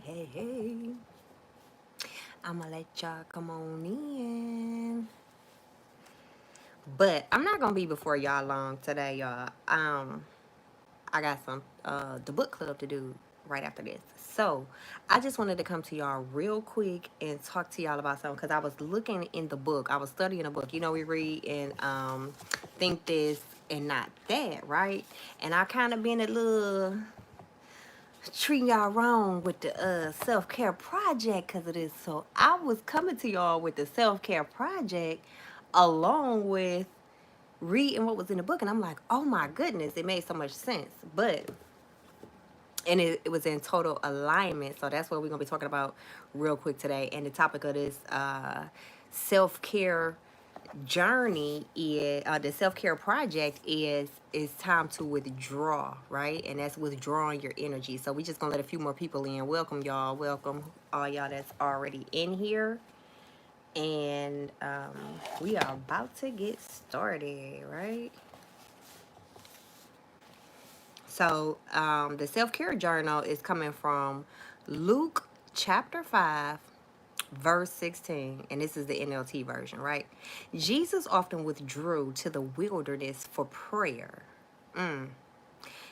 Hey. I'ma let y'all come on in. But I'm not gonna be before y'all long today, y'all. I got some the book club to do right after this. So I just wanted to come to y'all real quick and talk to y'all about something because I was looking in the book. I was studying a book. You know, we read and think this and not that, right? And I kind of been a little treating y'all wrong with the self-care project because of this. So I was coming to y'all with the self-care project along with reading what was in the book. And I'm like, oh my goodness, it made so much sense. And it was in total alignment. So that's what we're going to be talking about real quick today. And the topic of this self-care journey is the self-care project is time to withdraw, right? And that's withdrawing your energy. So we just gonna let a few more people in. Welcome, y'all. Welcome all y'all that's already in here. And we are about to get started, right? So the self-care journal is coming from Luke chapter 5 verse 16, and this is the NLT version, right? Jesus often withdrew to the wilderness for prayer.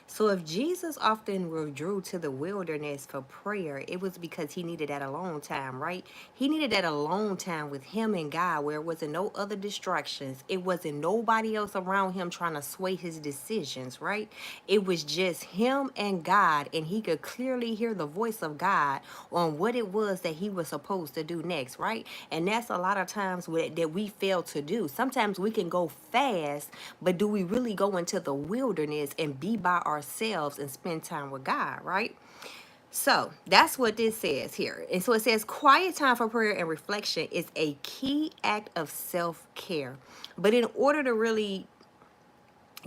So if Jesus often withdrew to the wilderness for prayer, it was because he needed that alone time, right? He needed that alone time with him and God where it wasn't no other distractions. It wasn't nobody else around him trying to sway his decisions, right? It was just him and God, and he could clearly hear the voice of God on what it was that he was supposed to do next, right? And that's a lot of times that we fail to do. Sometimes we can go fast, but do we really go into the wilderness and be by ourselves and spend time with God, right? So that's what this says here. And so it says quiet time for prayer and reflection is a key act of self-care. But in order to really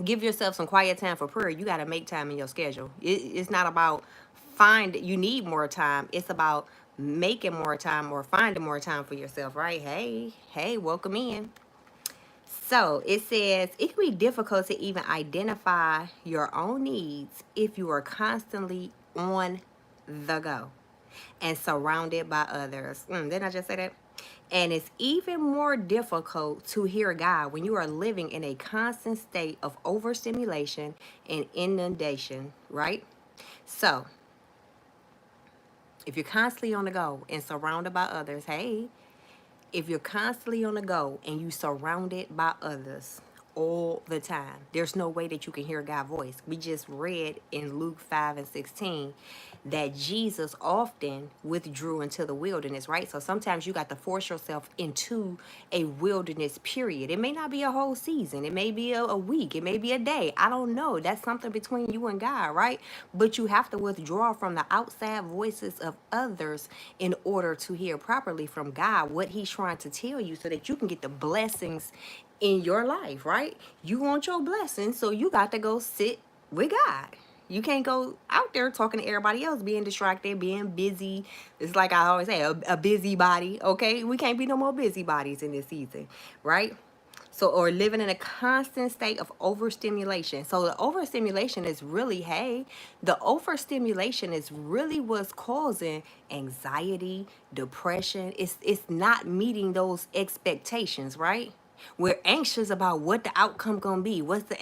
give yourself some quiet time for prayer, you got to make time in your schedule. It's not about you need more time. It's about making more time or finding more time for yourself, right? Hey, welcome in. So it says it can be difficult to even identify your own needs if you are constantly on the go and surrounded by others. Didn't I just say that? And it's even more difficult to hear God when you are living in a constant state of overstimulation and inundation, right? So if you're constantly on the go and surrounded by others, hey, if you're constantly on the go and you surrounded by others all the time, there's no way that you can hear God's voice. We just read in Luke 5 and 16 that Jesus often withdrew into the wilderness, right? So sometimes you got to force yourself into a wilderness period. It may not be a whole season. It may be a week. It may be a day. I don't know. That's something between you and God, right? But you have to withdraw from the outside voices of others in order to hear properly from God what he's trying to tell you so that you can get the blessings in your life, right? You want your blessings, so you got to go sit with God. You can't go out there talking to everybody else, being distracted, being busy. It's like I always say, a busybody, okay? We can't be no more busybodies in this season, right? So, or living in a constant state of overstimulation. So the overstimulation is really, the overstimulation is really what's causing anxiety, depression. It's not meeting those expectations, right? We're anxious about what the outcome gonna be. What's the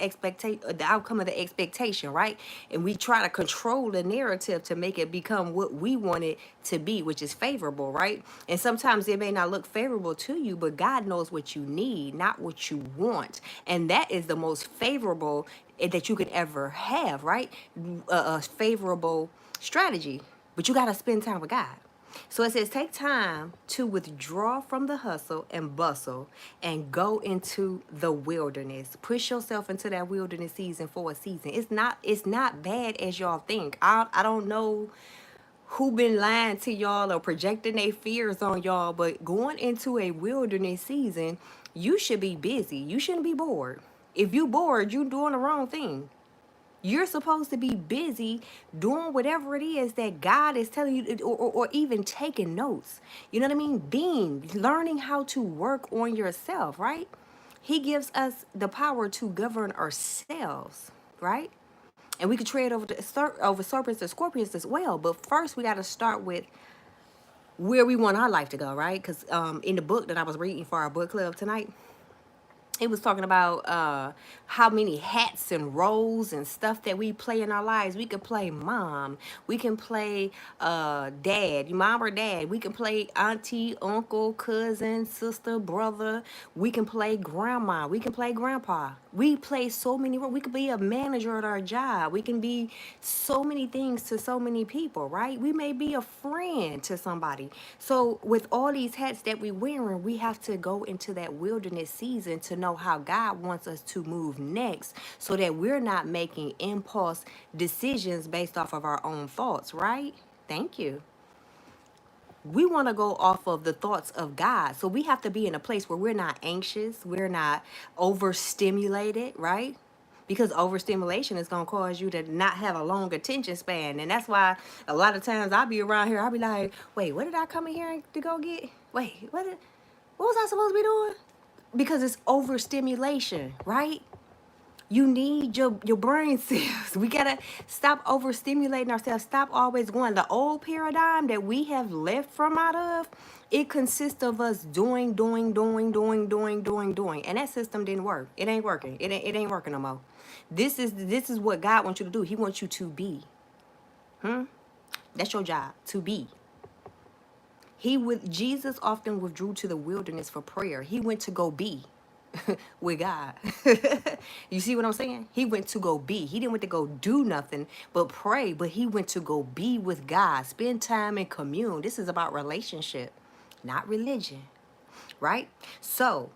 outcome of the expectation, right? And we try to control the narrative to make it become what we want it to be, which is favorable, right? And sometimes it may not look favorable to you, but God knows what you need, not what you want. And that is the most favorable that you could ever have, right? A favorable strategy. But you got to spend time with God. So it says, take time to withdraw from the hustle and bustle and go into the wilderness. Push yourself into that wilderness season for a season. It's not bad as y'all think. I don't know who been lying to y'all or projecting their fears on y'all, but going into a wilderness season, you should be busy. You shouldn't be bored. If you bored, you doing the wrong thing. You're supposed to be busy doing whatever it is that God is telling you, or even taking notes. You know what I mean? Learning how to work on yourself, right? He gives us the power to govern ourselves, right? And we could tread over over serpents and scorpions as well. But first, we got to start with where we want our life to go, right? Because in the book that I was reading for our book club tonight, it was talking about how many hats and roles and stuff that we play in our lives. We can play mom. We can play dad, mom or dad. We can play auntie, uncle, cousin, sister, brother. We can play grandma. We can play grandpa. We play so many roles. We could be a manager at our job. We can be so many things to so many people, right? We may be a friend to somebody. So with all these hats that we're wearing, we have to go into that wilderness season to know how God wants us to move next so that we're not making impulse decisions based off of our own thoughts, right? Thank you. We want to go off of the thoughts of God. So we have to be in a place where we're not anxious, we're not overstimulated, right? Because overstimulation is going to cause you to not have a long attention span. And that's why a lot of times I'll be around here, I'll be like, wait, what did I come in here to go get? Wait, what was I supposed to be doing? Because it's overstimulation, right? You need your brain cells. We gotta stop overstimulating ourselves. Stop always going. The old paradigm that we have left from out of, it consists of us doing. And that system didn't work. It ain't working. It ain't working no more. This is what God wants you to do. He wants you to be. That's your job, to be. Jesus often withdrew to the wilderness for prayer. He went to go be with God. You see what I'm saying? He went to go be. He didn't want to go do nothing but pray, but he went to go be with God. Spend time and commune. This is about relationship, not religion, right? So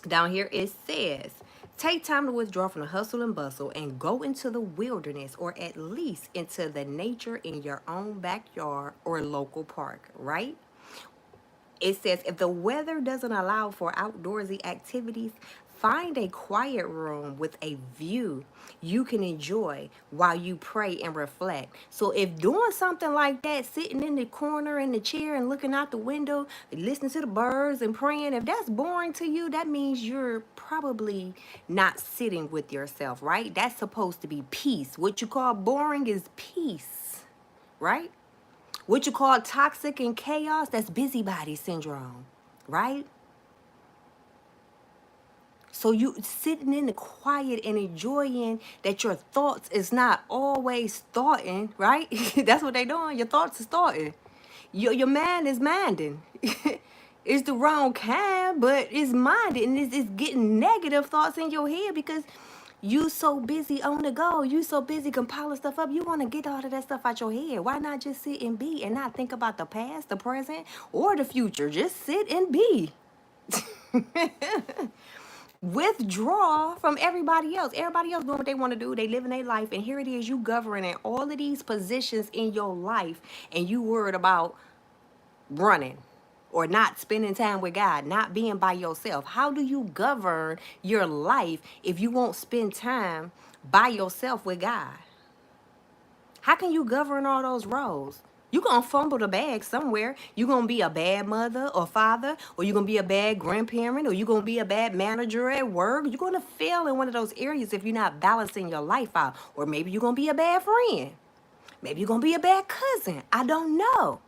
down here it says, take time to withdraw from the hustle and bustle and go into the wilderness, or at least into the nature in your own backyard or local park, right? It says, if the weather doesn't allow for outdoorsy activities, find a quiet room with a view you can enjoy while you pray and reflect. So if doing something like that, sitting in the corner in the chair and looking out the window, listening to the birds and praying, if that's boring to you, that means you're probably not sitting with yourself, right? That's supposed to be peace. What you call boring is peace, right? What you call toxic and chaos, that's busybody syndrome, right? So you sitting in the quiet and enjoying that your thoughts is not always thoughting, right? That's what they doing. Your thoughts is thoughting. Your mind is minding. It's the wrong kind, but it's minded, and it's getting negative thoughts in your head because you so busy on the go. You so busy compiling stuff up. You want to get all of that stuff out your head. Why not just sit and be and not think about the past, the present, or the future? Just sit and be. Withdraw from everybody else. Everybody else doing what they want to do. They living their life, and here it is, you governing all of these positions in your life, and you worried about running or not spending time with God, not being by yourself. How do you govern your life if you won't spend time by yourself with God? How can you govern all those roles? You're going to fumble the bag somewhere. You're going to be a bad mother or father, or you're going to be a bad grandparent, or you're going to be a bad manager at work. You're going to fail in one of those areas if you're not balancing your life out. Or maybe you're going to be a bad friend. Maybe you're going to be a bad cousin. I don't know.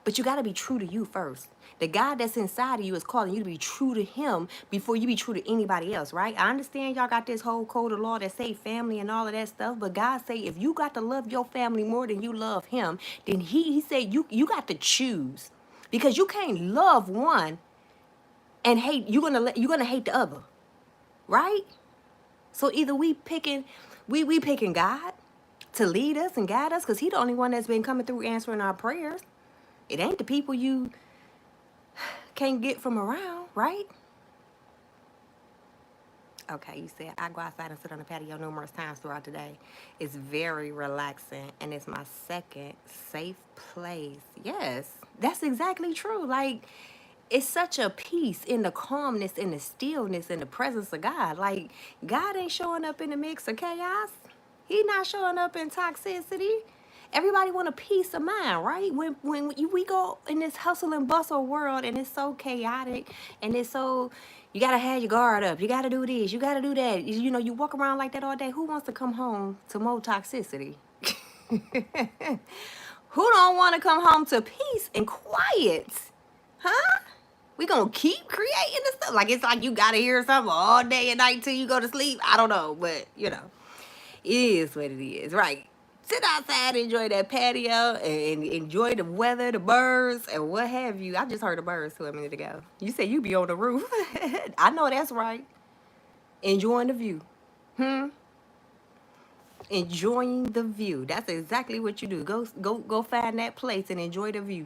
But you got to be true to you first. The God that's inside of you is calling you to be true to him before you be true to anybody else, right? I understand y'all got this whole code of law that say family and all of that stuff, but God say if you got to love your family more than you love him, then he said you got to choose. Because you can't love one and hate, you're gonna hate the other, right? So either we picking God to lead us and guide us, because he's the only one that's been coming through answering our prayers. It ain't the people you can't get from around, right? Okay, you said I go outside and sit on the patio numerous times throughout the day. It's very relaxing, and it's my second safe place. Yes, that's exactly true. Like, it's such a peace in the calmness and the stillness and the presence of God. Like, God ain't showing up in the mix of chaos. He's not showing up in toxicity. Everybody want a peace of mind, right? We go in this hustle and bustle world, and it's so chaotic, and it's so, You gotta have your guard up. You gotta do this. You gotta do that. You know, you walk around like that all day. Who wants to come home to more toxicity? Who don't want to come home to peace and quiet? Huh? We gonna keep creating this stuff. Like it's like you gotta hear something all day and night till you go to sleep. I don't know, but you know, it is what it is, right? Sit outside, enjoy that patio, and enjoy the weather, the birds, and what have you. I just heard the birds too a minute ago. You said you be on the roof. I know that's right. Enjoying the view. Hmm. Enjoying the view. That's exactly what you do. Go find that place and enjoy the view.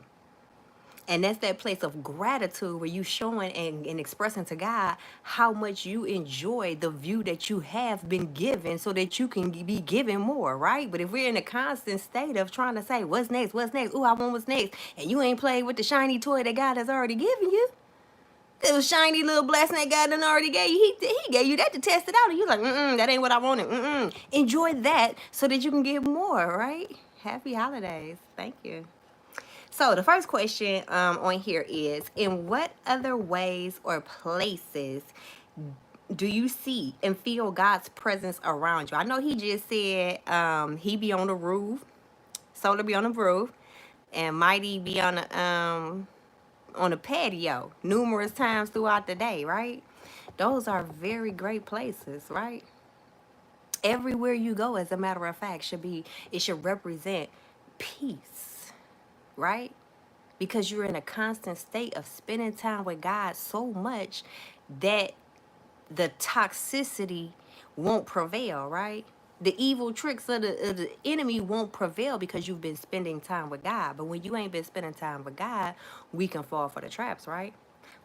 And that's that place of gratitude where you showing and expressing to God how much you enjoy the view that you have been given so that you can be given more, right? But if we're in a constant state of trying to say, what's next? What's next? Ooh, I want what's next. And you ain't played with the shiny toy that God has already given you. Little shiny little blessing that God done already gave you. He gave you that to test it out. And you're like, that ain't what I wanted. Enjoy that so that you can get more, right? Happy holidays. Thank you. So the first question on here is, in what other ways or places do you see and feel God's presence around you? I know he just said he be on the roof, Solar be on the roof, and Mighty be on the patio numerous times throughout the day, right? Those are very great places, right? Everywhere you go, as a matter of fact, should represent peace, right? Because you're in a constant state of spending time with God so much that the toxicity won't prevail, right? The evil tricks of the enemy won't prevail because you've been spending time with God. But when you ain't been spending time with God, we can fall for the traps, right?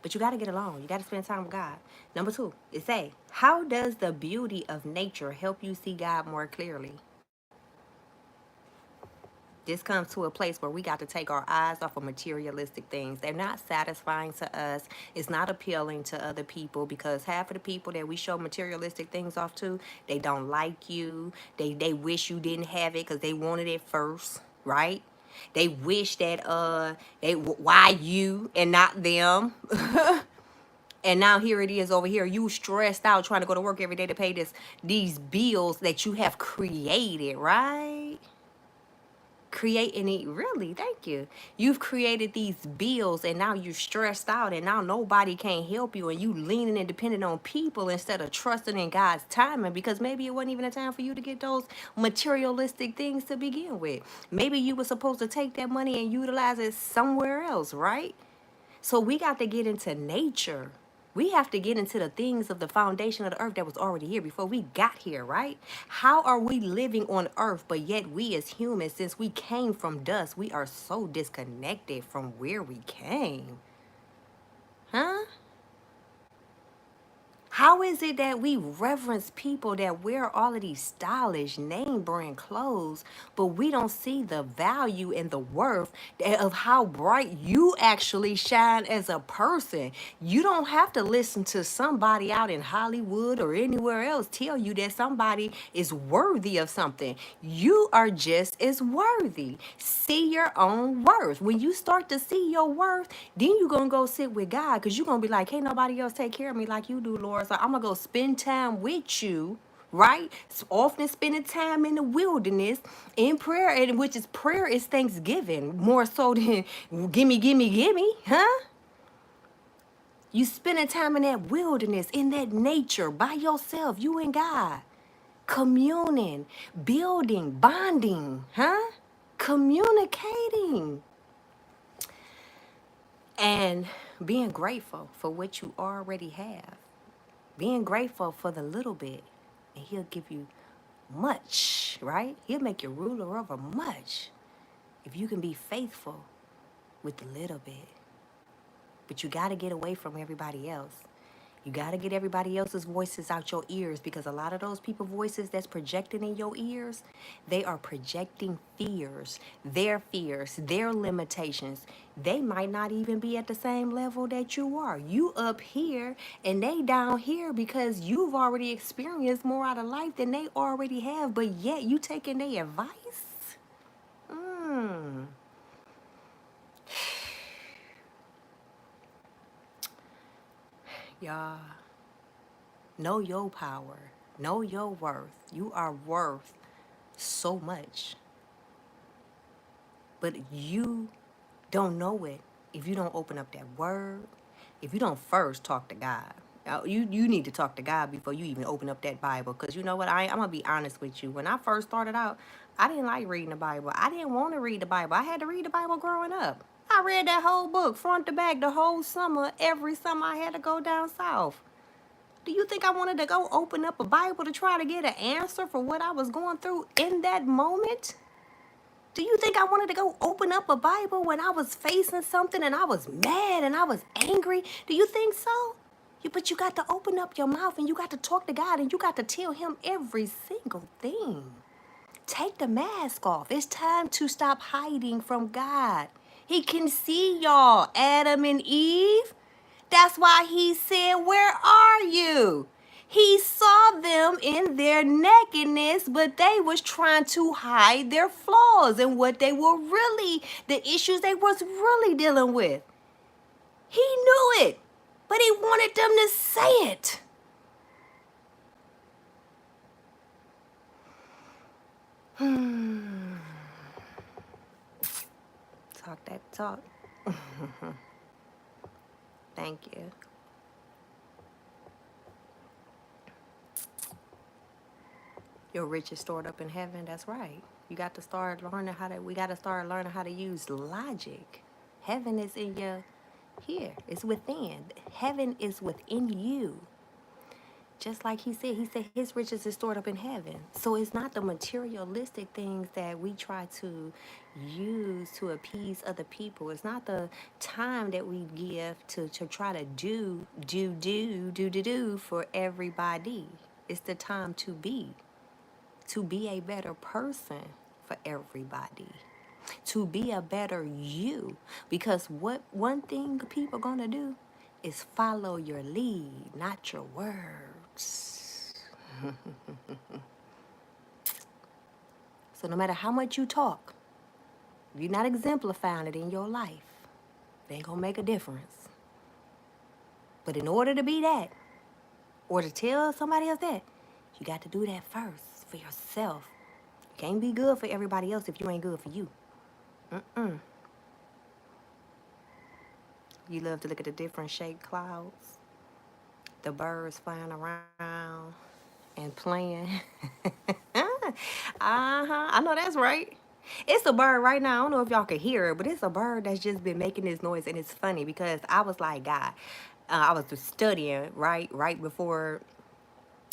But you got to get along. You got to spend time with God. Number 2, it say, how does the beauty of nature help you see God more clearly? This comes to a place where we got to take our eyes off of materialistic things. They're not satisfying to us. It's not appealing to other people because half of the people that we show materialistic things off to, they don't like you. They wish you didn't have it because they wanted it first, right? They wish that why you and not them. And now here it is over here. You stressed out trying to go to work every day to pay these bills that you have created, right? Creating it, really, thank you. You've created these bills and now you're stressed out and now nobody can help you and you leaning and depending on people instead of trusting in God's timing because maybe it wasn't even a time for you to get those materialistic things to begin with. Maybe you were supposed to take that money and utilize it somewhere else, right? So we got to get into nature. We have to get into the things of the foundation of the earth that was already here before we got here, right? How are we living on earth, but yet we as humans, since we came from dust, we are so disconnected from where we came? Huh? How is it that we reverence people that wear all of these stylish name brand clothes, but we don't see the value and the worth of how bright you actually shine as a person? You don't have to listen to somebody out in Hollywood or anywhere else tell you that somebody is worthy of something. You are just as worthy. See your own worth. When you start to see your worth, then you're going to go sit with God because you're going to be like, can't nobody else take care of me like you do, Lord. So I'm going to go spend time with you, right? So often spending time in the wilderness in prayer, and which is prayer is thanksgiving more so than gimme, gimme, gimme, huh? You spending time in that wilderness, in that nature, by yourself, you and God, communing, building, bonding, huh? Communicating. And being grateful for what you already have. Being grateful for the little bit. And he'll give you much, right? He'll make you ruler over much. If you can be faithful with the little bit. But you got to get away from everybody else. You got to get everybody else's voices out your ears because a lot of those people voices that's projecting in your ears, they are projecting fears, their limitations. They might not even be at the same level that you are. You up here and they down here because you've already experienced more out of life than they already have, but yet you taking their advice? Y'all, know your power. Know your worth. You are worth so much. But you don't know it if you don't open up that word, if you don't first talk to God. You need to talk to God before you even open up that Bible. Because you know what? I'm going to be honest with you. When I first started out, I didn't like reading the Bible. I didn't want to read the Bible. I had to read the Bible growing up. I read that whole book, front to back, the whole summer. Every summer I had to go down south. Do you think I wanted to go open up a Bible to try to get an answer for what I was going through in that moment? Do you think I wanted to go open up a Bible when I was facing something and I was mad and I was angry? Do you think so? But you got to open up your mouth and you got to talk to God and you got to tell him every single thing. Take the mask off. It's time to stop hiding from God. He can see y'all, Adam and Eve. That's why he said, where are you? He saw them in their nakedness, but they was trying to hide their flaws and what they were really, the issues they was really dealing with. He knew it, but he wanted them to say it. Talk that talk. Thank you. Your riches stored up in heaven. That's right. You got to start learning we got to start learning how to use logic. Heaven is in your, here. It's within. Heaven is within you. Just like he said his riches is stored up in heaven. So it's not the materialistic things that we try to use to appease other people. It's not the time that we give to try to do for everybody. It's the time to be a better person for everybody, to be a better you. Because what one thing people gonna do is follow your lead, not your words. So no matter how much you talk, if you're not exemplifying it in your life, it ain't gonna make a difference. But in order to be that, or to tell somebody else that, you got to do that first for yourself. You can't be good for everybody else if you ain't good for you. You love to look at the different shaped clouds, the birds flying around and playing. I know that's right. It's a bird right now. I don't know if y'all can hear it, but it's a bird that's just been making this noise, and it's funny because I was like, God, I was just studying right before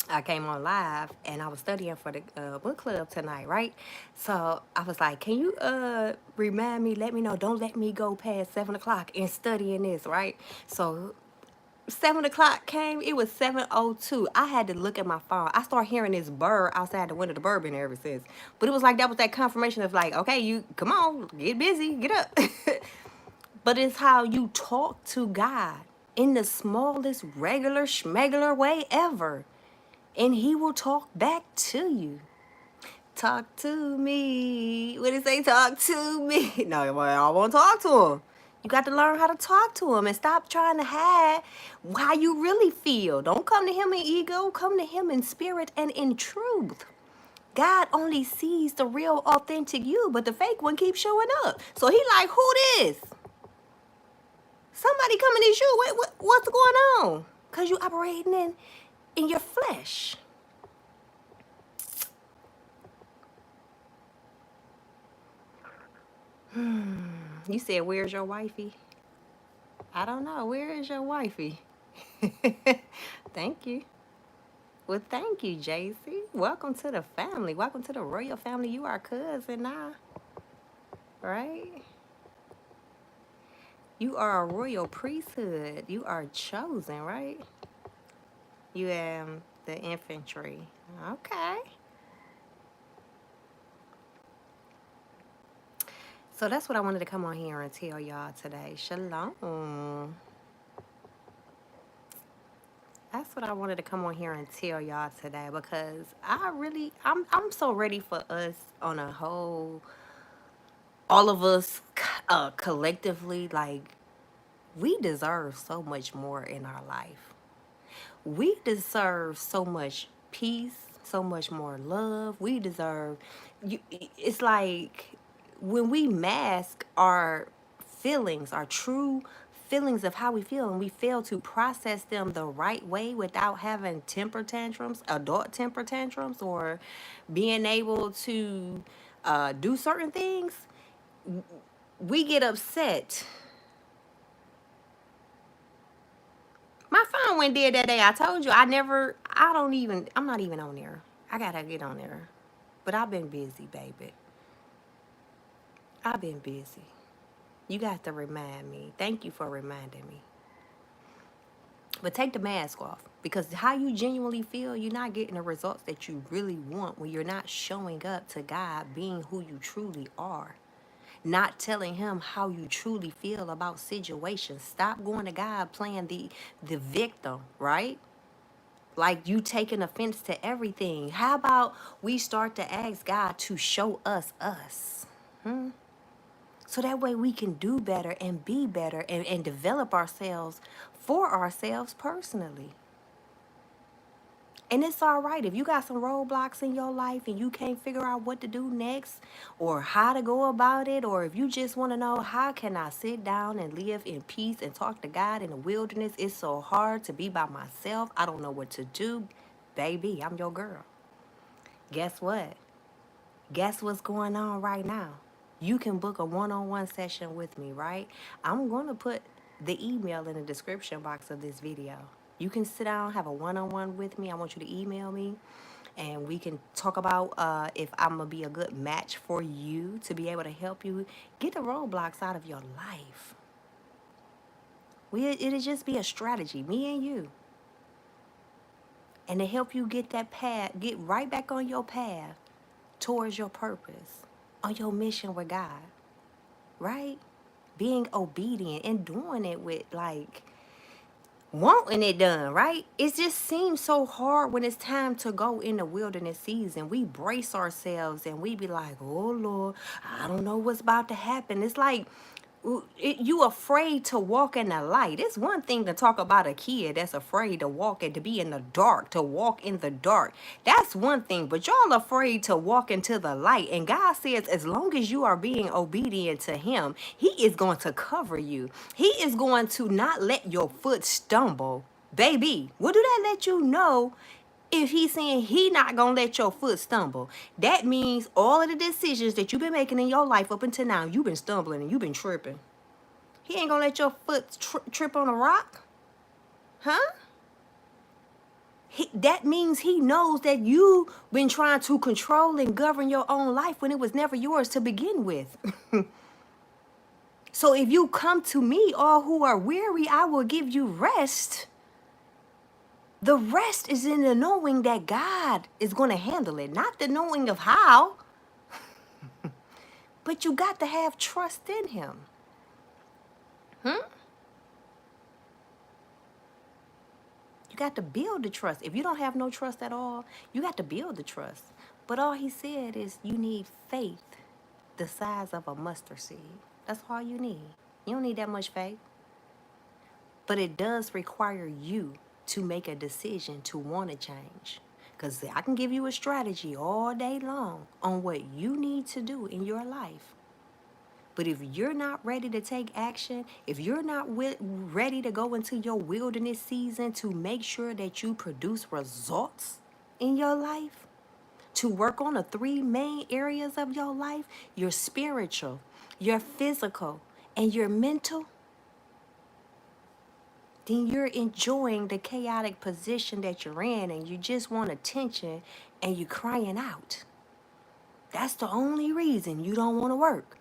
I came on live, and I was studying for the book club tonight, right? So I was like, can you remind me, let me know, don't let me go past 7 o'clock in studying this, right? So 7 o'clock came, it was 7:02. I had to look at my phone. I started hearing this bird outside the window. The bird been there ever since. But it was like, that was that confirmation of like, okay, you, come on, get busy, get up. But it's how you talk to God in the smallest regular schmegular way ever. And he will talk back to you. Talk to me. What did he say? Talk to me. No, I won't talk to him. You got to learn how to talk to him and stop trying to hide how you really feel. Don't come to him in ego. Come to him in spirit and in truth. God only sees the real, authentic you, but the fake one keeps showing up. So he like, who this? Somebody coming to you. What's going on? Because you operating in your flesh. You said, where's your wifey? I don't know. Where is your wifey? Thank you. Well, thank you, JC. Welcome to the family. Welcome to the royal family. You are cousin now, right? You are a royal priesthood. You are chosen, right? You am the infantry. Okay. So that's what I wanted to come on here and tell y'all today. Shalom. That's what I wanted to come on here and tell y'all today, because I'm so ready for us on a whole, all of us collectively. Like, we deserve so much more in our life. We deserve so much peace, so much more love. We deserve you. It's like when we mask our feelings, our true feelings of how we feel, and we fail to process them the right way without having temper tantrums, adult temper tantrums, or being able to do certain things, we get upset. My phone went dead that day. I told you I'm not even on there. I gotta get on there. But I've been busy, baby. I've been busy. You got to remind me. Thank you for reminding me. But take the mask off, because how you genuinely feel, you're not getting the results that you really want when you're not showing up to God being who you truly are. Not telling him how you truly feel about situations. Stop going to God playing the victim, right? Like you taking offense to everything. How about we start to ask God to show us us? So that way we can do better and be better and develop ourselves for ourselves personally. And it's all right if you got some roadblocks in your life and you can't figure out what to do next or how to go about it, or if you just want to know how can I sit down and live in peace and talk to God in the wilderness. It's so hard to be by myself. I don't know what to do. Baby, I'm your girl. Guess what? Guess what's going on right now? You can book a one-on-one session with me, right? I'm going to put the email in the description box of this video. You can sit down, have a one-on-one with me. I want you to email me, and we can talk about if I'm going to be a good match for you to be able to help you get the roadblocks out of your life. It'll just be a strategy, me and you. And to help you get that path, get right back on your path towards your purpose, on your mission with God, right? Being obedient and doing it with like wanting it done, right? It just seems so hard when it's time to go in the wilderness season. We brace ourselves and we be like, oh Lord, I don't know what's about to happen. It's like you afraid to walk in the light. It's one thing to talk about a kid that's afraid to walk and to be in the dark, to walk in the dark. That's one thing, but y'all afraid to walk into the light. And God says, as long as you are being obedient to him, he is going to cover you. He is going to not let your foot stumble. Baby, what do that let you know? If he's saying he not gonna let your foot stumble, that means all of the decisions that you've been making in your life up until now, you've been stumbling and you've been tripping. He ain't gonna let your foot trip on a rock, huh? That means he knows that you've been trying to control and govern your own life when it was never yours to begin with. So if you come to me, all who are weary, I will give you rest. The rest is in the knowing that God is going to handle it, not the knowing of how. But you got to have trust in him. You got to build the trust. If you don't have no trust at all, you got to build the trust. But all he said is you need faith the size of a mustard seed. That's all you need. You don't need that much faith. But it does require you to make a decision to want to change. Because I can give you a strategy all day long on what you need to do in your life. But if you're not ready to take action, if you're not ready to go into your wilderness season to make sure that you produce results in your life, to work on the three main areas of your life, your spiritual, your physical, and your mental, then you're enjoying the chaotic position that you're in and you just want attention and you're crying out. That's the only reason you don't want to work.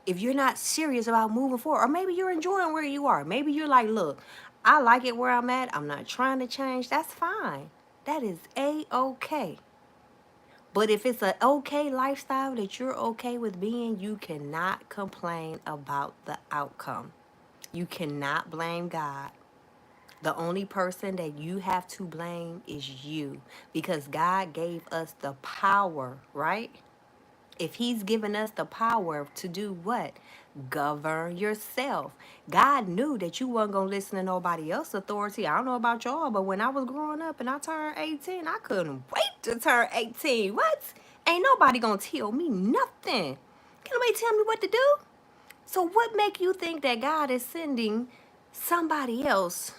If you're not serious about moving forward, or maybe you're enjoying where you are. Maybe you're like, look, I like it where I'm at. I'm not trying to change. That's fine. That is A-okay. But if it's an okay lifestyle that you're okay with being, you cannot complain about the outcome. You cannot blame God. The only person that you have to blame is you, because God gave us the power, right? If he's given us the power to do what? Govern yourself. God knew that you wasn't going to listen to nobody else's authority. I don't know about y'all, but when I was growing up and I turned 18, I couldn't wait to turn 18. What? Ain't nobody going to tell me nothing. Can nobody tell me what to do? So what make you think that God is sending somebody else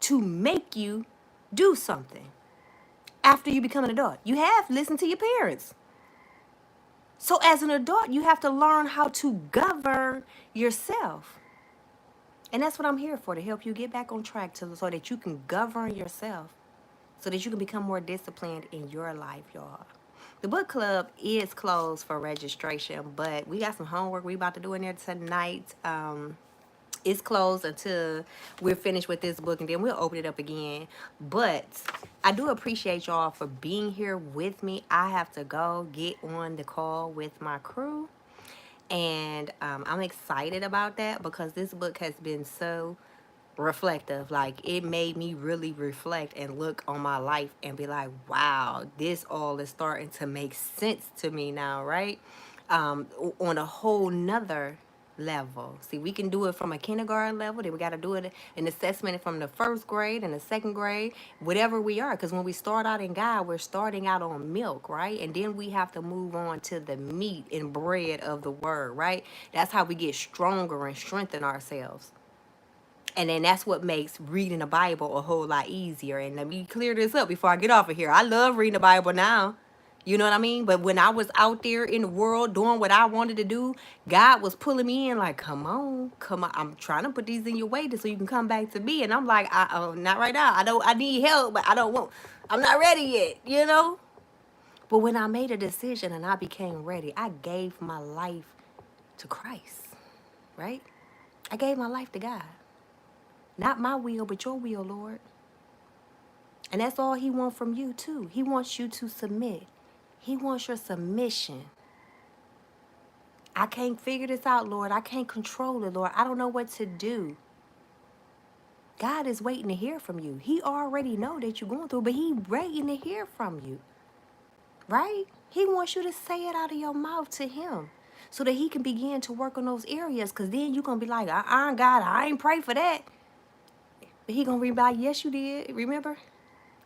to make you do something after you become an adult? You have listened to your parents. So as an adult, you have to learn how to govern yourself. And that's what I'm here for, to help you get back on track so that you can govern yourself, so that you can become more disciplined in your life, y'all. The book club is closed for registration, but we got some homework we about to do in there tonight. It's closed until we're finished with this book, and then we'll open it up again. But I do appreciate y'all for being here with me. I have to go get on the call with my crew, and I'm excited about that because this book has been so reflective. Like, it made me really reflect and look on my life and be like, wow, this all is starting to make sense to me now, right? On a whole nother level. See, we can do it from a kindergarten level, then we got to do it an assessment from the first grade and the second grade, whatever we are, because when we start out in God, we're starting out on milk, right? And then we have to move on to the meat and bread of the word, right? That's how we get stronger and strengthen ourselves. And then that's what makes reading the Bible a whole lot easier. And let me clear this up before I get off of here. I love reading the Bible now. You know what I mean? But when I was out there in the world doing what I wanted to do, God was pulling me in like, come on, come on. I'm trying to put these in your way so you can come back to me. And I'm like, not right now. I need help, but I'm not ready yet, you know? But when I made a decision and I became ready, I gave my life to Christ, right? I gave my life to God. Not my will, but your will, Lord. And that's all he wants from you, too. He wants you to submit. He wants your submission. I can't figure this out, Lord. I can't control it, Lord. I don't know what to do. God is waiting to hear from you. He already know that you're going through, but he waiting to hear from you, right? He wants you to say it out of your mouth to him so that he can begin to work on those areas, because then you're going to be like, God, I ain't pray for that. But he going to be like, yes, you did. Remember?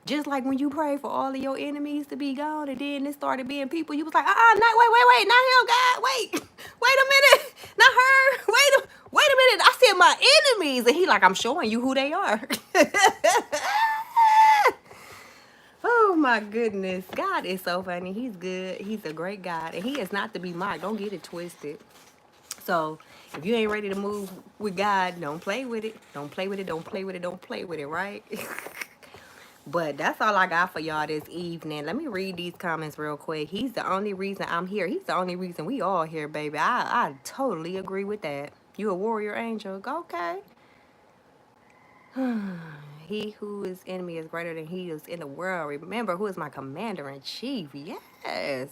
Just like when you pray for all of your enemies to be gone, and then it started being people, you was like, not wait, not him, God, wait a minute, not her, wait a minute, I said my enemies, and he like, I'm showing you who they are. Oh my goodness, God is so funny. He's good. He's a great God, and he is not to be mocked. Don't get it twisted. So if you ain't ready to move with God, don't play with it. Don't play with it. Don't play with it. Don't play with it, right? But that's all I got for y'all this evening. Let me read these comments real quick. He's the only reason I'm here. He's the only reason we all here, baby. I totally agree with that. You a warrior angel. Okay. He who is in me is greater than he who is in the world. Remember who is my commander in chief. Yes.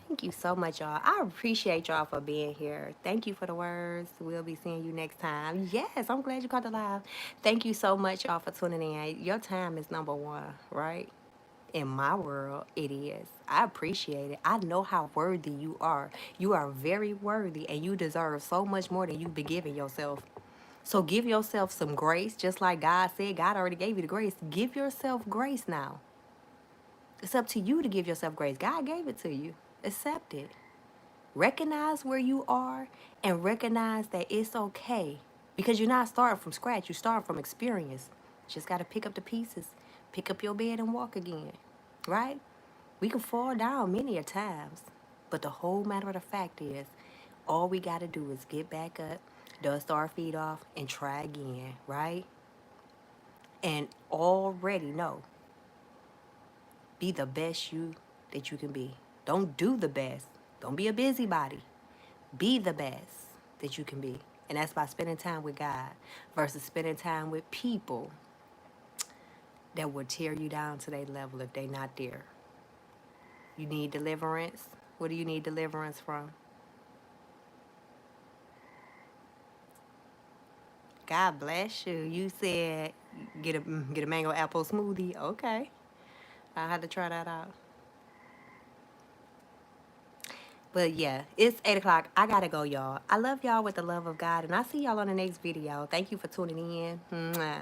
Thank you so much, y'all. I appreciate y'all for being here. Thank you for the words. We'll be seeing you next time. Yes, I'm glad you caught the live. Thank you so much, y'all, for tuning in. Your time is number one, right? In my world, it is. I appreciate it. I know how worthy you are. You are very worthy, and you deserve so much more than you've been giving yourself. So give yourself some grace, just like God said. God already gave you the grace. Give yourself grace now. It's up to you to give yourself grace. God gave it to you. Accept it. Recognize where you are and recognize that it's okay, because you're not starting from scratch. You're starting from experience. Just got to pick up the pieces, pick up your bed and walk again, right? We can fall down many a times, but the whole matter of the fact is, all we got to do is get back up, dust our feet off, and try again, right? And already know, be the best you that you can be. Don't do the best. Don't be a busybody. Be the best that you can be. And that's by spending time with God versus spending time with people that will tear you down to their level if they're not there. You need deliverance. What do you need deliverance from? God bless you. You said get a mango apple smoothie. Okay. I had to try that out. But yeah, it's 8 o'clock. I gotta go, y'all. I love y'all with the love of God, and I'll see y'all on the next video. Thank you for tuning in. Mwah.